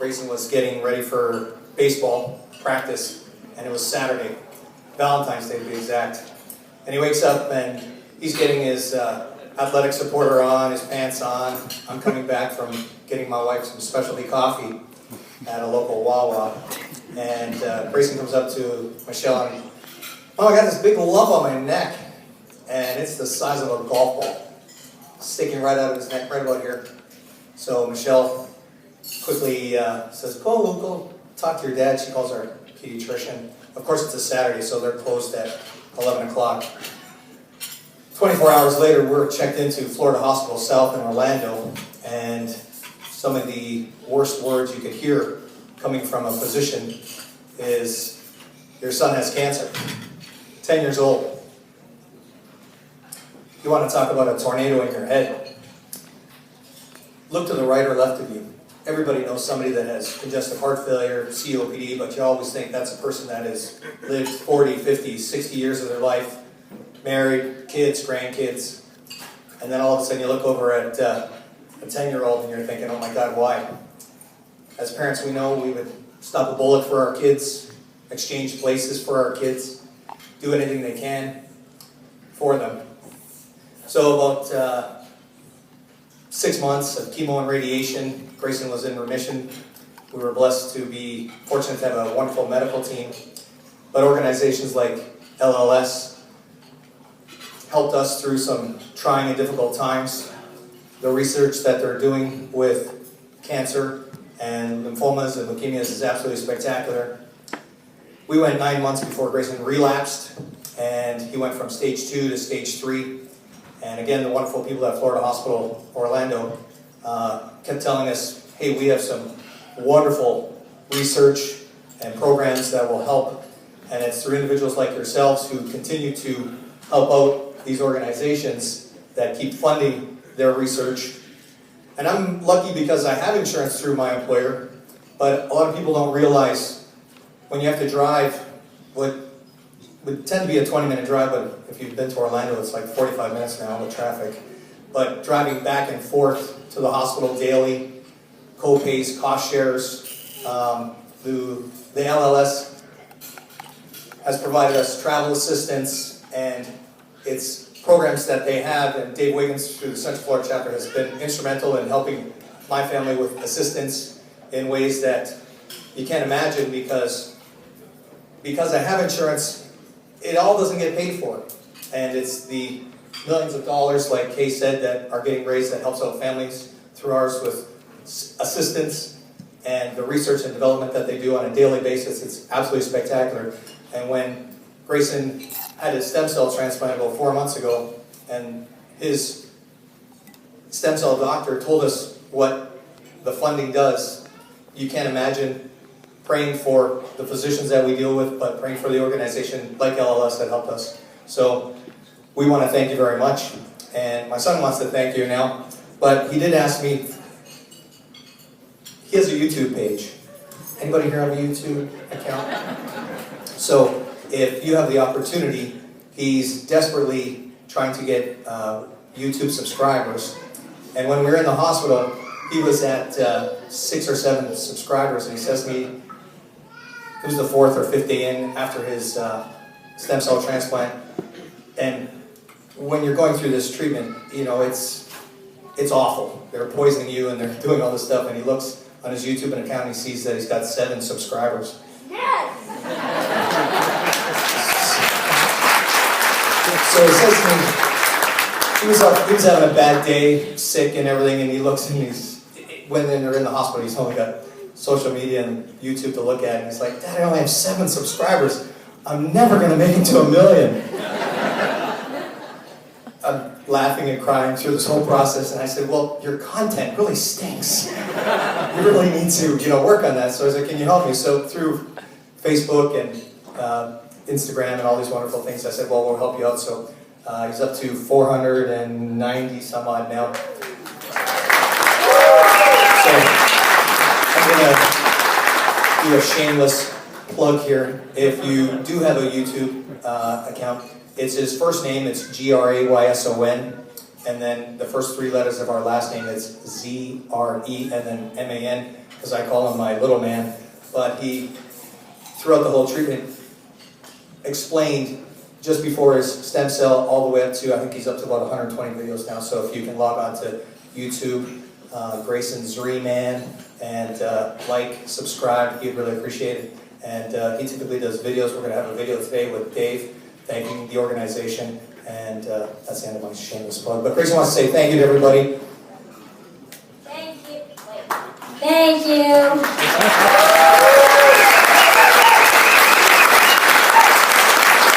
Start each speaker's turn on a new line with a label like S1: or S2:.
S1: Grayson was getting ready for baseball practice, and it was Saturday, Valentine's Day to be exact. And he wakes up and he's getting his athletic supporter on, his pants on. I'm coming back from getting my wife some specialty coffee at a local Wawa. And Grayson comes up to Michelle and, oh, I got this big lump on my neck. And it's the size of a golf ball, sticking right out of his neck, right about here. So Michelle quickly says, go talk to your dad. She calls our pediatrician. Of course, it's a Saturday, so they're closed at 11 o'clock. 24 hours later, we're checked into Florida Hospital South in Orlando, and some of the worst words you could hear coming from a physician is, your son has cancer, 10 years old. You want to talk about a tornado in your head? Look to the right or left of you. Everybody knows somebody that has congestive heart failure, COPD, but you always think that's a person that has lived 40, 50, 60 years of their life, married, kids, grandkids, and then all of a sudden you look over at a 10-year-old and you're thinking, oh my God, why? As parents, we know we would stop a bullet for our kids, exchange places for our kids, do anything they can for them. So about 6 months of chemo and radiation, Grayson was in remission. We were blessed to be fortunate to have a wonderful medical team. But organizations like LLS helped us through some trying and difficult times. The research that they're doing with cancer and lymphomas and leukemias is absolutely spectacular. We went 9 months before Grayson relapsed, and he went from stage 2 to stage 3. And again, the wonderful people at Florida Hospital Orlando kept telling us, hey, we have some wonderful research and programs that will help. And it's through individuals like yourselves who continue to help out these organizations that keep funding their research. And I'm lucky because I have insurance through my employer, but a lot of people don't realize when you have to drive what would tend to be a 20-minute drive, but if you've been to Orlando, it's like 45 minutes now with traffic. But driving back and forth to the hospital daily, co-pays, cost shares, the LLS has provided us travel assistance, and it's programs that they have, and Dave Wiggins through the Central Florida chapter has been instrumental in helping my family with assistance in ways that you can't imagine because I have insurance. It all doesn't get paid for. And it's the millions of dollars, like Kay said, that are getting raised that helps out families through ours with assistance and the research and development that they do on a daily basis. It's absolutely spectacular. And when Grayson had his stem cell transplant about 4 months ago, and his stem cell doctor told us what the funding does, you can't imagine praying for the physicians that we deal with, but praying for the organization like LLS that helped us. So we want to thank you very much. And my son wants to thank you now, but he did ask me, he has a YouTube page. Anybody here have a YouTube account? So if you have the opportunity, he's desperately trying to get YouTube subscribers. And when we were in the hospital, he was at 6 or 7 subscribers, and he says to me, it was the 4th or 5th day in after his stem cell transplant. And when you're going through this treatment, you know, it's awful. They're poisoning you and they're doing all this stuff, and he looks on his YouTube account and he sees that he's got 7 subscribers. Yes! So he says to me, he was having a bad day, sick and everything, and he looks and when they're in the hospital, he's only got social media and YouTube to look at, and he's like, Dad, I only have 7 subscribers. I'm never going to make it to 1 million. I'm laughing and crying through this whole process, and I said, well, your content really stinks. You really need to, work on that. So I was like, can you help me? So through Facebook and Instagram and all these wonderful things, I said, well, we'll help you out. So he's up to 490 some odd now. So I'm going to do a shameless plug here. If you do have a YouTube account, it's his first name, it's Grayson, and then the first 3 letters of our last name is ZRE, and then MAN. as I call him, my little man. But he, throughout the whole treatment, explained just before his stem cell all the way up to, I think he's up to about 120 videos now, so if you can log on to YouTube, Grayson Zreeman, and like, subscribe, he'd really appreciate it. And he typically does videos. We're going to have a video today with Dave thanking the organization, and that's the end of my shameless plug. But Grayson wants to say thank you to everybody.
S2: Thank you. Thank you.